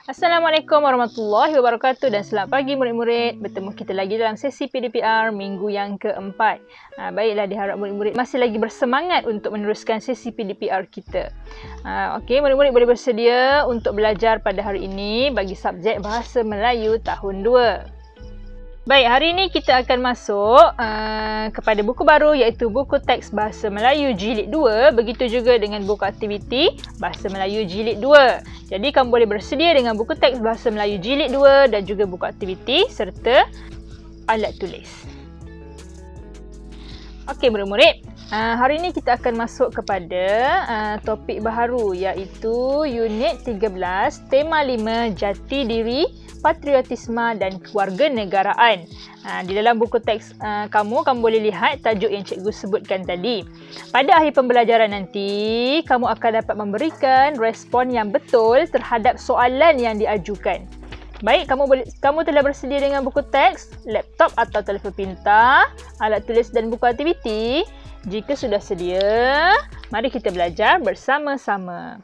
Assalamualaikum warahmatullahi wabarakatuh dan selamat pagi murid-murid. Bertemu kita lagi dalam sesi PDPR minggu yang keempat. Baiklah, diharap murid-murid masih lagi bersemangat untuk meneruskan sesi PDPR kita. Okey, murid-murid boleh bersedia untuk belajar pada hari ini bagi subjek Bahasa Melayu tahun 2. Baik, hari ini kita akan masuk kepada buku baru iaitu buku teks Bahasa Melayu Jilid 2. Begitu juga dengan buku aktiviti Bahasa Melayu Jilid 2. Jadi kamu boleh bersedia dengan buku teks Bahasa Melayu Jilid 2 dan juga buku aktiviti serta alat tulis. Okey murid-murid, hari ini kita akan masuk kepada topik baharu iaitu Unit 13, Tema 5, Jati Diri, Patriotisme dan Kewarganegaraan. Di dalam buku teks kamu boleh lihat tajuk yang cikgu sebutkan tadi. Pada akhir pembelajaran nanti, kamu akan dapat memberikan respon yang betul terhadap soalan yang diajukan. Baik, kamu telah bersedia dengan buku teks, laptop atau telefon pintar, alat tulis dan buku aktiviti? Jika sudah sedia, mari kita belajar bersama-sama.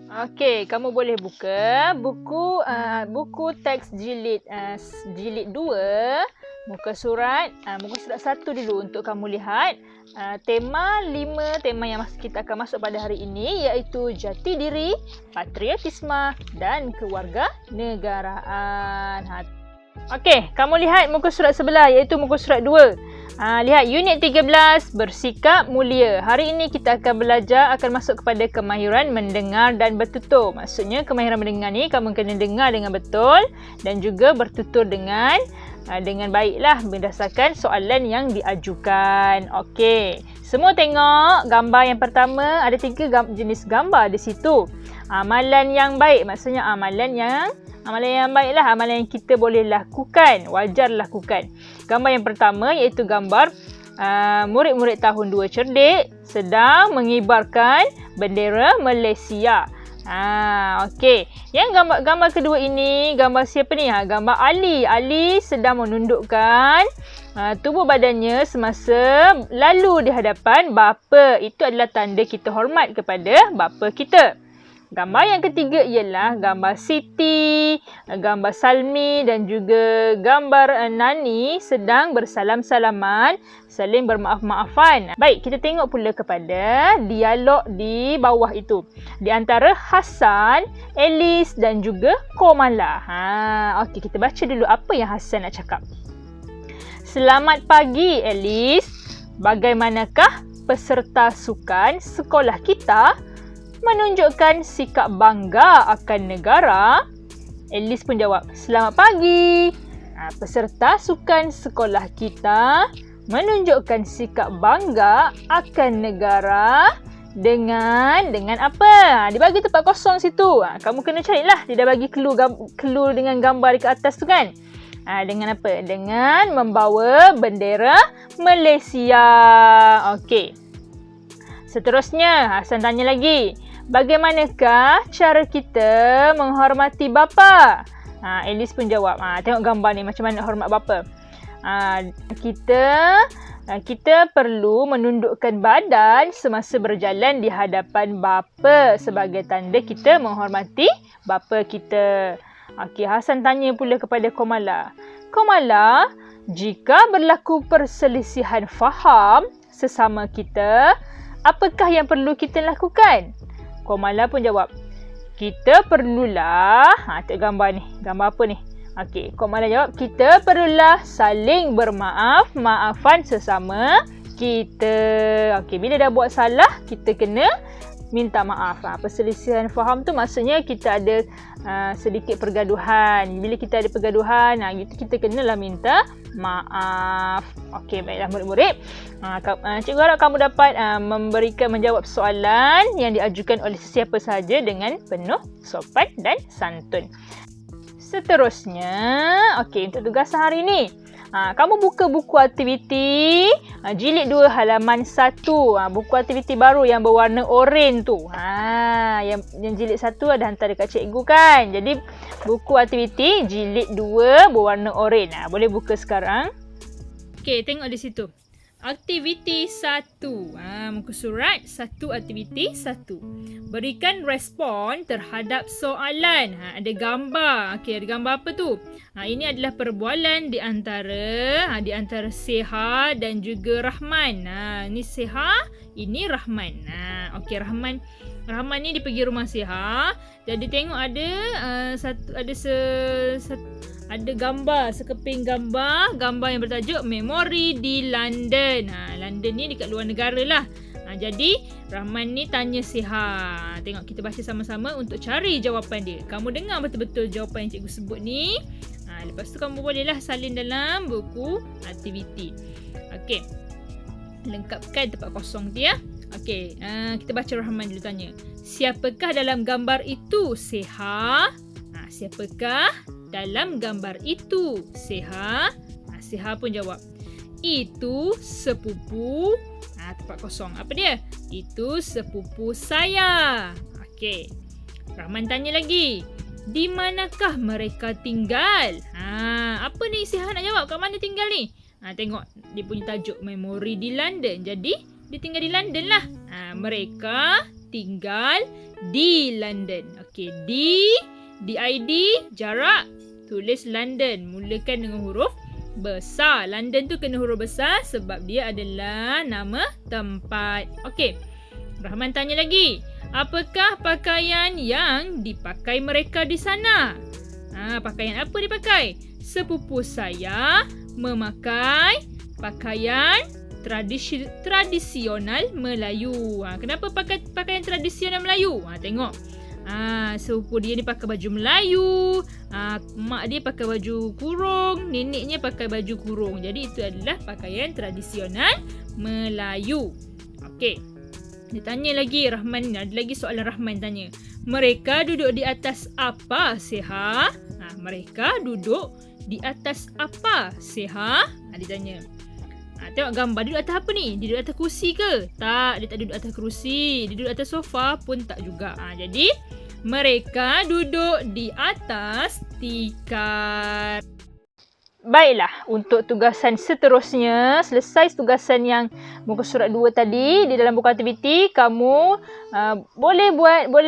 Okey, kamu boleh buka buku teks jilid 2, muka surat 1 dulu untuk kamu lihat. Tema 5, tema yang kita akan masuk pada hari ini iaitu Jati Diri, Patriotisme dan Kewarganegaraan. Okey, kamu lihat muka surat sebelah iaitu muka surat 2. Lihat unit 13, bersikap mulia. Hari ini kita akan masuk kepada kemahiran mendengar dan bertutur. Maksudnya kemahiran mendengar ni kamu kena dengar dengan betul dan juga bertutur dengan baiklah berdasarkan soalan yang diajukan. Okey. Semua tengok gambar yang pertama, ada 3 jenis gambar di situ. Amalan yang baik, maksudnya amalan yang baiklah, amalan yang kita boleh lakukan, wajar lakukan. Gambar yang pertama iaitu gambar murid-murid tahun 2 cerdik sedang mengibarkan bendera Malaysia. Okey. Yang gambar kedua ini, gambar siapa ni? Gambar Ali. Ali sedang menundukkan tubuh badannya semasa lalu di hadapan bapa. Itu adalah tanda kita hormat kepada bapa kita. Gambar yang ketiga ialah gambar Siti, gambar Salmi dan juga gambar Nani sedang bersalam-salaman, saling bermaaf-maafan. Baik, kita tengok pula kepada dialog di bawah itu. Di antara Hasan, Elis dan juga Komala. Okey, kita baca dulu apa yang Hasan nak cakap. Selamat pagi, Elis. Bagaimanakah peserta sukan sekolah kita menunjukkan sikap bangga akan negara? Elis pun jawab, selamat pagi. Peserta sukan sekolah kita menunjukkan sikap bangga akan negara dengan apa? Dia bagi tempat kosong situ. Kamu kena carilah. Dia dah bagi clue dengan gambar di atas tu kan? Dengan apa? Dengan membawa bendera Malaysia. Okey. Seterusnya, Hasan tanya lagi. Bagaimanakah cara kita menghormati bapa? Elis pun jawab. Tengok gambar ni macam mana hormat bapa. Kita perlu menundukkan badan semasa berjalan di hadapan bapa sebagai tanda kita menghormati bapa kita. Okey, Hasan tanya pula kepada Komala. Komala, jika berlaku perselisihan faham sesama kita, apakah yang perlu kita lakukan? Komala pun jawab, kita perlulah, tengok gambar ni, gambar apa ni? Okey, Komala jawab, kita perlulah saling bermaaf-maafan sesama kita. Okey, bila dah buat salah, kita kena minta maaf. Perselisihan faham tu maksudnya kita ada sedikit pergaduhan. Bila kita ada pergaduhan, kita kenalah minta maaf. Okey, baiklah murid-murid. Cikgu harap kamu dapat menjawab soalan yang diajukan oleh sesiapa sahaja dengan penuh sopan dan santun. Seterusnya, okey, untuk tugasan hari ini, kamu buka buku aktiviti jilid 2 halaman 1. Buku aktiviti baru yang berwarna oranye tu. Yang jilid 1 ada hantar dekat cikgu kan. Jadi buku aktiviti jilid 2 berwarna oranye. Boleh buka sekarang. Okey, tengok di situ. Aktiviti 1. Muka surat 1 aktiviti 1. Berikan respon terhadap soalan. Ada gambar. Okey, ada gambar apa tu? Ini adalah perbualan di antara Seha dan juga Rahman. Ini Seha, ini Rahman. Okey, Rahman ni dia pergi rumah Seha dan dia tengok ada gambar, sekeping gambar yang bertajuk Memori di London. London ni dekat luar negara lah. Jadi Rahman ni tanya Seha. Tengok, kita baca sama-sama untuk cari jawapan dia. Kamu dengar betul-betul jawapan yang cikgu sebut ni. Lepas tu kamu bolehlah salin dalam buku aktiviti. Okey. Lengkapkan tempat kosong tu ya. Okey, kita baca Rahman dulu tanya. Siapakah dalam gambar itu, Seha? Siapakah dalam gambar itu, Seha? Seha pun jawab, itu sepupu. Tempat kosong. Apa dia? Itu sepupu saya. Okey. Rahman tanya lagi. Di manakah mereka tinggal? Apa ni Seha nak jawab? Kat mana tinggal ni? Tengok dia punya tajuk Memori di London. Jadi dia tinggal di London lah. Mereka tinggal di London. Okey, DID jarak, tulis London. Mulakan dengan huruf besar. London tu kena huruf besar sebab dia adalah nama tempat. Okey. Rahman tanya lagi. Apakah pakaian yang dipakai mereka di sana? Pakaian apa dipakai? Sepupu saya memakai pakaian tradisional Melayu. Kenapa pakai pakaian tradisional Melayu? Tengok. Sepupu dia ni pakai baju Melayu. Mak dia pakai baju kurung. Neneknya pakai baju kurung. Jadi itu adalah pakaian tradisional Melayu. Okey. Dia tanya lagi Rahman. Ada lagi soalan Rahman tanya. Mereka duduk di atas apa, Seha? Mereka duduk di atas apa, Seha? Dia tanya. Tengok gambar. Dia duduk atas apa ni? Dia duduk atas kerusi ke? Tak. Dia tak duduk atas kerusi. Dia duduk atas sofa pun tak juga. Jadi mereka duduk di atas tikar. Baiklah, untuk tugasan seterusnya, selesai tugasan yang muka surat 2 tadi di dalam buku aktiviti, kamu boleh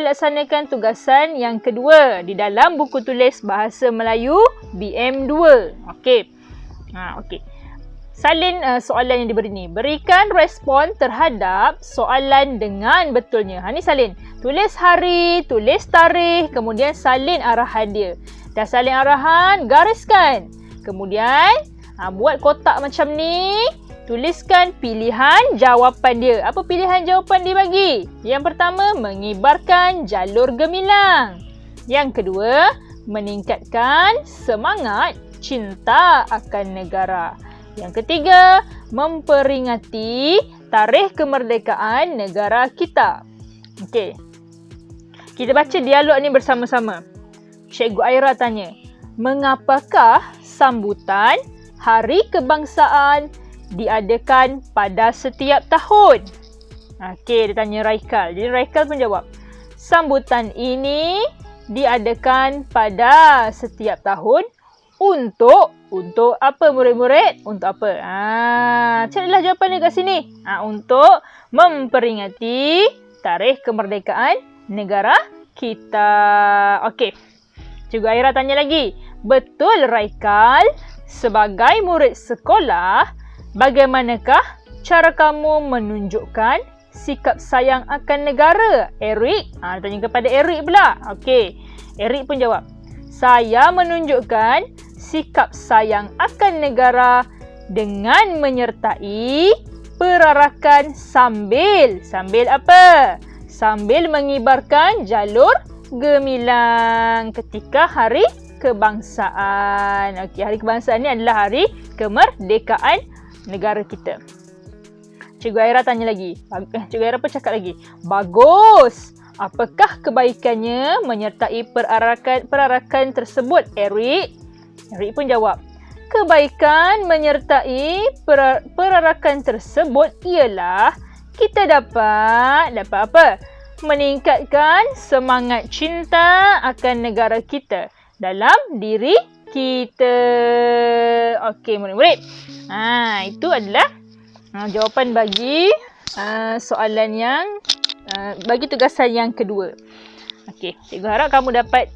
laksanakan tugasan yang kedua di dalam buku tulis Bahasa Melayu BM2. Okey. Okey. Salin soalan yang diberi ni. Berikan respon terhadap soalan dengan betulnya. Ni salin. Tulis hari, tulis tarikh, kemudian salin arahan dia. Dah salin arahan, gariskan. Kemudian buat kotak macam ni. Tuliskan pilihan jawapan dia. Apa pilihan jawapan dia bagi? Yang pertama, mengibarkan jalur gemilang. Yang kedua, meningkatkan semangat cinta akan negara. Yang ketiga, memperingati tarikh kemerdekaan negara kita. Okey. Kita baca dialog ni bersama-sama. Cikgu Aira tanya, mengapakah sambutan Hari Kebangsaan diadakan pada setiap tahun? Okey, dia tanya Raikal. Jadi Raikal pun jawab, sambutan ini diadakan pada setiap tahun untuk apa murid-murid? Untuk apa? Carilah jawapan dia kat sini. Untuk memperingati tarikh kemerdekaan negara kita. Okey. Cikgu Aira tanya lagi. Betul Raikal, sebagai murid sekolah, bagaimanakah cara kamu menunjukkan sikap sayang akan negara? Eric? Tanya kepada Eric pula. Okey. Eric pun jawab, saya menunjukkan sikap sayang akan negara dengan menyertai perarakan sambil apa? Sambil mengibarkan jalur gemilang ketika Hari Kebangsaan. Okey, Hari Kebangsaan ni adalah hari kemerdekaan negara kita. Cikgu Aira tanya lagi. Cikgu Aira pun cakap lagi. Bagus. Apakah kebaikannya menyertai perarakan tersebut, Eric? Eric pun jawab, kebaikan menyertai perarakan tersebut ialah kita dapat apa? Meningkatkan semangat cinta akan negara kita dalam diri kita. Okey, murid-murid. Itu adalah Jawapan bagi soalan yang bagi tugasan yang kedua. Okey, cikgu harap kamu dapat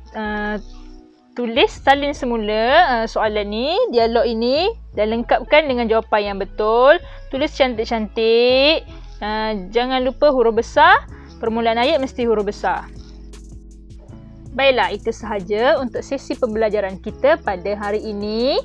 tulis salin semula soalan ni, dialog ini dan lengkapkan dengan jawapan yang betul. Tulis cantik-cantik. Jangan lupa huruf besar. Permulaan ayat mesti huruf besar. Baiklah, itu sahaja untuk sesi pembelajaran kita pada hari ini.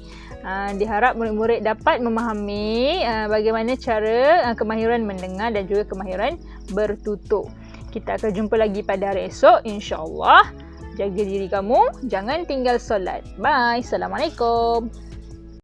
Diharap murid-murid dapat memahami bagaimana cara kemahiran mendengar dan juga kemahiran bertutur. Kita akan jumpa lagi pada hari esok, insya-Allah. Jaga diri kamu, jangan tinggal solat. Bye. Assalamualaikum.